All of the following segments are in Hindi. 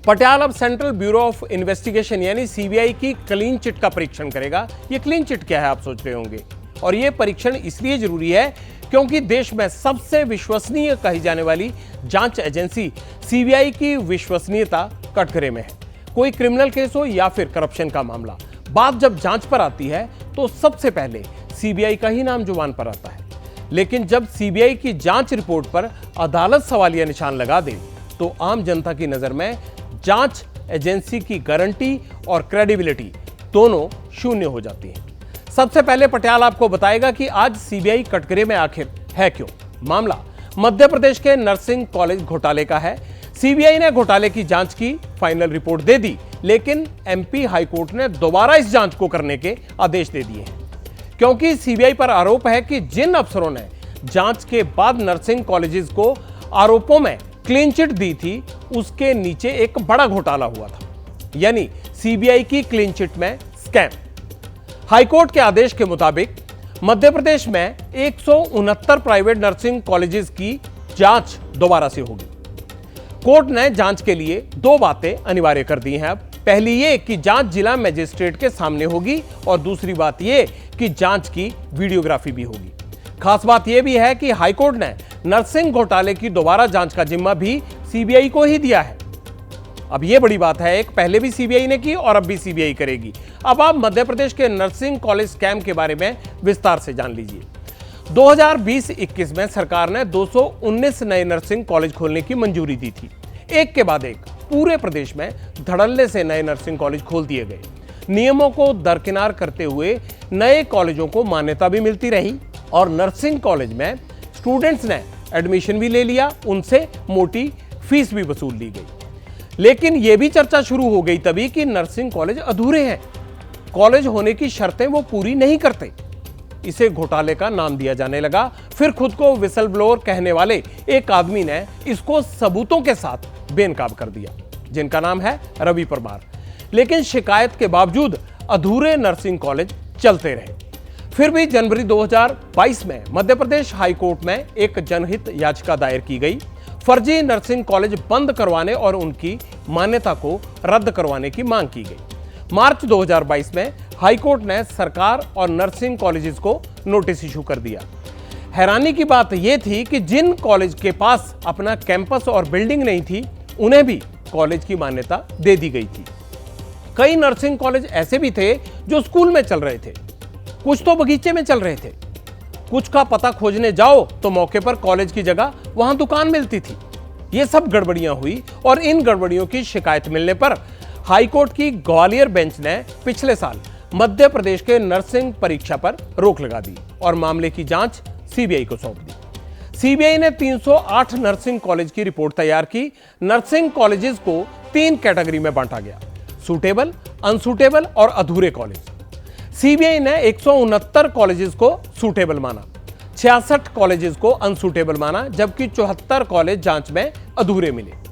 पटियाला अब सेंट्रल ब्यूरो ऑफ इन्वेस्टिगेशन यानी सीबीआई की क्लीन चिट का परीक्षण करेगा। ये क्लीन चिट क्या है आप सोच रहे होंगे, और ये परीक्षण इसलिए जरूरी है क्योंकि देश में सबसे विश्वसनीय कही जाने वाली जांच एजेंसी सीबीआई की विश्वसनीयता कटघरे में है। कोई क्रिमिनल केस हो या फिर करप्शन का मामला, बात जब जांच पर आती है तो सबसे पहले सीबीआई का ही नाम जुबान पर आता है। लेकिन जब सीबीआई की जांच रिपोर्ट पर अदालत सवालिया निशान लगा दे तो आम जनता की नजर में जांच एजेंसी की गारंटी और क्रेडिबिलिटी दोनों शून्य हो जाती है। सबसे पहले पटियाला आपको बताएगा कि आज सीबीआई कटघरे में आखिर है क्यों। मामला मध्य प्रदेश के नर्सिंग कॉलेज घोटाले का है। सीबीआई ने घोटाले की जांच की, फाइनल रिपोर्ट दे दी, लेकिन एमपी हाईकोर्ट ने दोबारा इस जांच को करने के आदेश दे दिए हैं, क्योंकि सीबीआई पर आरोप है कि जिन अफसरों ने जांच के बाद नर्सिंग कॉलेजेस को आरोपों में क्लीन चिट दी थी, उसके नीचे एक बड़ा घोटाला हुआ था, यानी सीबीआई की क्लीन चिट में स्कैम। हाईकोर्ट के आदेश के मुताबिक मध्य प्रदेश में 169 प्राइवेट नर्सिंग कॉलेजेस की जांच दोबारा से होगी। कोर्ट ने जांच के लिए दो बातें अनिवार्य कर दी हैं। अब पहली ये कि जांच जिला मजिस्ट्रेट के सामने होगी, और दूसरी बात ये कि जांच की वीडियोग्राफी भी होगी। खास बात यह भी है कि हाईकोर्ट ने नर्सिंग घोटाले की दोबारा जांच का जिम्मा भी सीबीआई को ही दिया है। अब यह बड़ी बात है, एक पहले भी सीबीआई ने की और अब भी सीबीआई करेगी। अब आप मध्य प्रदेश के नर्सिंग कॉलेज स्कैम के बारे में विस्तार से जान लीजिए। 2020-21 में सरकार ने 219 नए नर्सिंग कॉलेज खोलने की मंजूरी दी थी। एक के बाद एक पूरे प्रदेश में धड़ल्ले से नए नर्सिंग कॉलेज खोल दिए गए। नियमों को दरकिनार करते हुए नए कॉलेजों को मान्यता भी मिलती रही, और नर्सिंग कॉलेज में स्टूडेंट्स ने एडमिशन भी ले लिया, उनसे मोटी फीस भी वसूल ली गई। लेकिन यह भी चर्चा शुरू हो गई तभी कि नर्सिंग कॉलेज अधूरे हैं, कॉलेज होने की शर्तें वो पूरी नहीं करते। इसे घोटाले का नाम दिया जाने लगा। फिर खुद को विसल ब्लोअर कहने वाले एक आदमी ने इसको सबूतों के साथ बेनकाब कर दिया, जिनका नाम है रवि परमार। लेकिन शिकायत के बावजूद अधूरे नर्सिंग कॉलेज चलते रहे। फिर भी जनवरी 2022 में मध्य प्रदेश हाईकोर्ट में एक जनहित याचिका दायर की गई, फर्जी नर्सिंग कॉलेज बंद करवाने और उनकी मान्यता को रद्द करवाने की मांग की गई। मार्च 2022 में हाईकोर्ट ने सरकार और नर्सिंग कॉलेजेस को नोटिस इशू कर दिया। हैरानी की बात यह थी कि जिन कॉलेज के पास अपना कैंपस और बिल्डिंग नहीं थी, उन्हें भी कॉलेज की मान्यता दे दी गई थी। कई नर्सिंग कॉलेज ऐसे भी थे जो स्कूल में चल रहे थे, कुछ तो बगीचे में चल रहे थे, कुछ का पता खोजने जाओ तो मौके पर कॉलेज की जगह वहां दुकान मिलती थी। ये सब गड़बड़ियां हुई, और इन गड़बड़ियों की शिकायत मिलने पर हाईकोर्ट की ग्वालियर बेंच ने पिछले साल मध्य प्रदेश के नर्सिंग परीक्षा पर रोक लगा दी और मामले की जांच सीबीआई को सौंप दी। सीबीआई ने 308 नर्सिंग कॉलेज की रिपोर्ट तैयार की। नर्सिंग कॉलेजेस को 3 कैटेगरी में बांटा गया, सूटेबल, अनसूटेबल और अधूरे कॉलेज। सीबीआई ने 169 कॉलेजेस को सूटेबल माना, 66 कॉलेजेस को अनसूटेबल माना, जबकि 74 कॉलेज जांच में अधूरे मिले।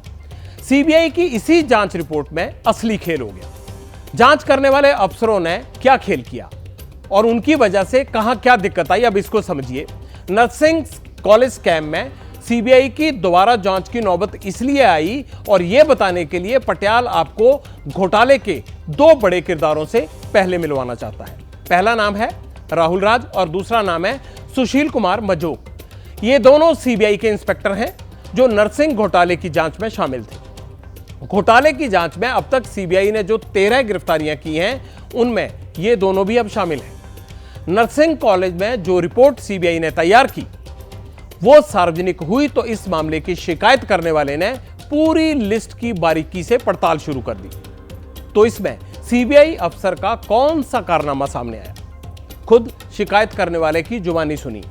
सीबीआई की इसी जांच रिपोर्ट में असली खेल हो गया। जांच करने वाले अफसरों ने क्या खेल किया और उनकी वजह से कहां क्या दिक्कत आई, अब इसको समझिए। नर्सिंग कॉलेज स्कैम में सीबीआई की दोबारा जांच की नौबत इसलिए आई, और यह बताने के लिए पटियाला आपको घोटाले के 2 बड़े किरदारों से पहले मिलवाना चाहता है। पहला नाम है राहुल राज और दूसरा नाम है सुशील कुमार मजोक। ये दोनों सीबीआई के इंस्पेक्टर हैं जो नर्सिंग घोटाले की जांच में शामिल थे। घोटाले की जांच में अब तक सीबीआई ने जो 13 गिरफ्तारियां की हैं, उनमें ये दोनों भी अब शामिल हैं। नर्सिंग कॉलेज में जो रिपोर्ट सीबीआई ने तैयार की वो सार्वजनिक हुई तो इस मामले की शिकायत करने वाले ने पूरी लिस्ट की बारीकी से पड़ताल शुरू कर दी। तो इसमें सीबीआई अफसर का कौन सा कारनामा सामने आया, खुद शिकायत करने वाले की जुबानी सुनी।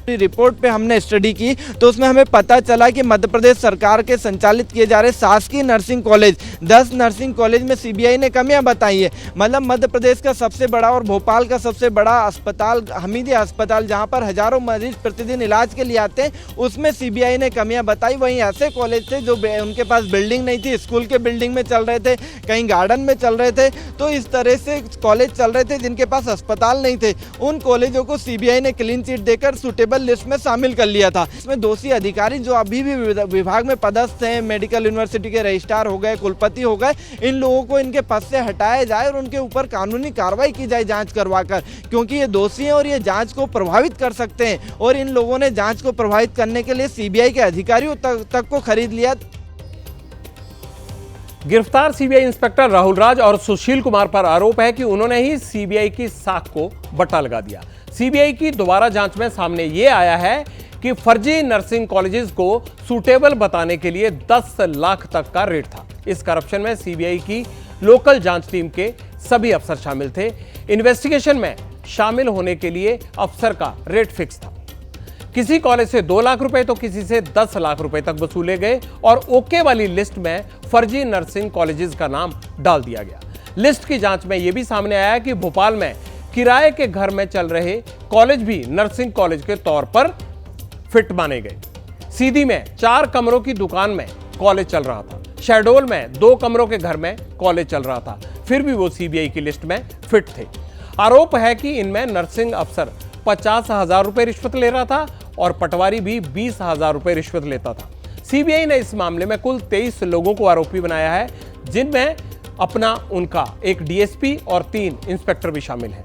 रिपोर्ट पे हमने स्टडी की तो उसमें हमें पता चला कि मध्य प्रदेश सरकार के संचालित किए जा रहे शासकीय नर्सिंग कॉलेज 10 नर्सिंग कॉलेज में सीबीआई ने कमियां बताई है। मतलब मध्य प्रदेश का सबसे बड़ा और भोपाल का सबसे बड़ा अस्पताल हमीदी अस्पताल, जहां पर हजारों मरीज प्रतिदिन इलाज के लिए आते हैं, उसमें सीबीआई ने कमियां बताई। वहीं ऐसे कॉलेज थे जो उनके पास बिल्डिंग नहीं थी, स्कूल के बिल्डिंग में चल रहे थे, कहीं गार्डन में चल रहे थे, तो इस तरह से कॉलेज चल रहे थे जिनके पास अस्पताल नहीं थे। उन कॉलेजों को सीबीआई ने क्लीन चिट देकर सुटेबल ट्रैकेबल लिस्ट में शामिल कर लिया था। इसमें दोषी अधिकारी जो अभी भी विभाग में पदस्थ हैं, मेडिकल यूनिवर्सिटी के रजिस्ट्रार हो गए, कुलपति हो गए, इन लोगों को इनके पद से हटाया जाए और उनके ऊपर कानूनी कार्रवाई की जाए जांच करवाकर, क्योंकि ये दोषी हैं और ये जांच को प्रभावित कर सकते हैं। और इन लोगों ने जांच को प्रभावित करने के लिए सीबीआई के अधिकारियों तक को खरीद लिया। गिरफ्तार सीबीआई इंस्पेक्टर राहुल राज और सुशील कुमार पर आरोप है कि उन्होंने ही सीबीआई की साख को बट्टा लगा दिया। सीबीआई की दोबारा जांच में सामने यह आया है कि फर्जी नर्सिंग कॉलेजेस को सूटेबल बताने के लिए 10 लाख तक का रेट था। इस करप्शन में सीबीआई की लोकल जांच टीम के सभी अफसर शामिल थे। इन्वेस्टिगेशन में शामिल होने के लिए अफसर का रेट फिक्स था। किसी कॉलेज से 2 लाख रुपए तो किसी से 10 लाख रुपए तक वसूले गए और ओके वाली लिस्ट में फर्जी नर्सिंग कॉलेजेस का नाम डाल दिया गया। लिस्ट की जांच में यह भी सामने आया कि भोपाल में किराए के घर में चल रहे कॉलेज भी नर्सिंग कॉलेज के तौर पर फिट माने गए। सीधी में 4 कमरों की दुकान में कॉलेज चल रहा था। शहडोल में 2 कमरों के घर में कॉलेज चल रहा था, फिर भी वो सीबीआई की लिस्ट में फिट थे। आरोप है कि इनमें नर्सिंग अफसर 50,000 रुपए रिश्वत ले रहा था और पटवारी भी 20,000 रुपए रिश्वत लेता था। सीबीआई ने इस मामले में कुल 23 लोगों को आरोपी बनाया है, जिनमें अपना उनका एक डीएसपी और 3 इंस्पेक्टर भी शामिल हैं।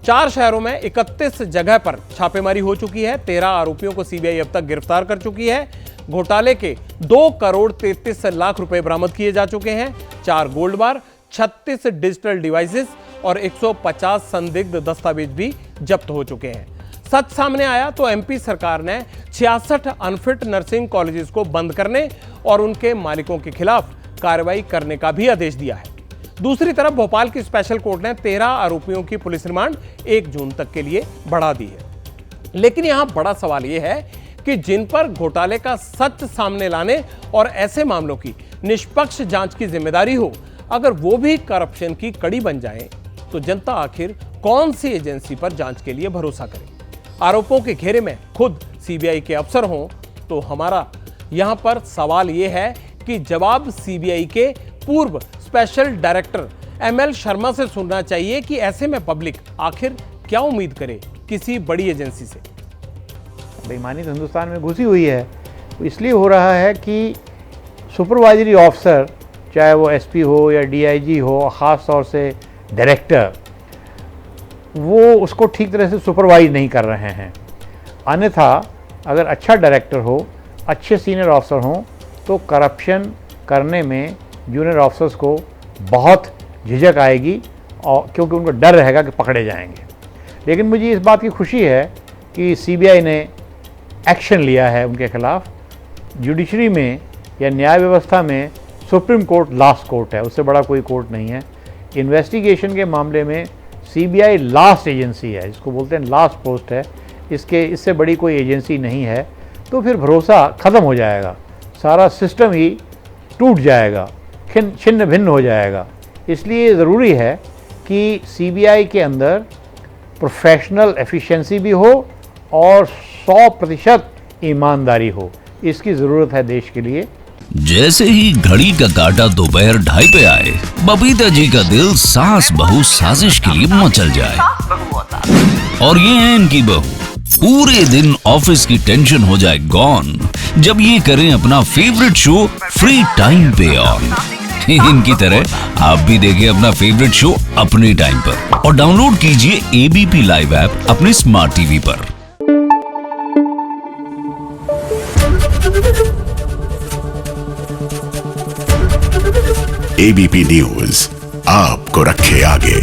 4 शहरों में 31 जगह पर छापेमारी हो चुकी है। 13 आरोपियों को सीबीआई अब तक गिरफ्तार कर चुकी है। घोटाले के 2 करोड़ 33 लाख रुपए बरामद किए जा चुके हैं। 4 गोल्ड बार, 36 डिजिटल डिवाइसेस और 150 संदिग्ध दस्तावेज भी जब्त हो चुके हैं। सच सामने आया तो एमपी सरकार ने 66 अनफिट नर्सिंग कॉलेजेस को बंद करने और उनके मालिकों के खिलाफ कार्रवाई करने का भी आदेश दिया है। दूसरी तरफ भोपाल की स्पेशल कोर्ट ने 13 आरोपियों की पुलिस रिमांड 1 जून तक के लिए बढ़ा दी है। लेकिन यहां बड़ा सवाल यह है कि जिन पर घोटाले का सच सामने लाने और ऐसे मामलों की निष्पक्ष जांच की जिम्मेदारी हो, अगर वो भी करप्शन की कड़ी बन जाए तो जनता आखिर कौन सी एजेंसी पर जांच के लिए भरोसा करे। आरोपों के घेरे में खुद सीबीआई के अफसर हों तो हमारा यहां पर सवाल यह है कि जवाब सीबीआई के पूर्व स्पेशल डायरेक्टर एमएल शर्मा से सुनना चाहिए कि ऐसे में पब्लिक आखिर क्या उम्मीद करे किसी बड़ी एजेंसी से। बेईमानी तो हिंदुस्तान में घुसी हुई है, इसलिए हो रहा है कि सुपरवाइजरी ऑफिसर, चाहे वो एसपी हो या डीआईजी हो, ख़ास तौर से डायरेक्टर, वो उसको ठीक तरह से सुपरवाइज नहीं कर रहे हैं। अन्यथा अगर अच्छा डायरेक्टर हो, अच्छे सीनियर ऑफिसर हों, तो करप्शन करने में जूनियर ऑफिसर्स को बहुत झिझक आएगी और क्योंकि उनको डर रहेगा कि पकड़े जाएंगे। लेकिन मुझे इस बात की खुशी है कि सीबीआई ने एक्शन लिया है उनके खिलाफ। जुडिशरी में या न्याय व्यवस्था में सुप्रीम कोर्ट लास्ट कोर्ट है, उससे बड़ा कोई कोर्ट नहीं है। इन्वेस्टिगेशन के मामले में सीबीआई लास्ट एजेंसी है, जिसको बोलते हैं लास्ट पोस्ट है, इससे बड़ी कोई एजेंसी नहीं है। तो फिर भरोसा ख़त्म हो जाएगा, सारा सिस्टम ही टूट जाएगा, छिन्न भिन्न हो जाएगा। इसलिए ज़रूरी है कि सीबीआई के अंदर प्रोफेशनल एफिशिएंसी भी हो और 100% ईमानदारी हो। इसकी ज़रूरत है देश के लिए। जैसे ही घड़ी का काटा दोपहर 2:30 पे आए, बबीता जी का दिल सास बहू साजिश के लिए मचल जाए। और ये है इनकी बहू, पूरे दिन ऑफिस की टेंशन हो जाए गॉन जब ये करें अपना फेवरेट शो फ्री टाइम पे ऑन। इनकी तरह आप भी देखें अपना फेवरेट शो अपने टाइम पर और डाउनलोड कीजिए एबीपी लाइव ऐप अपने स्मार्ट टीवी पर। एबीपी न्यूज आपको रखे आगे।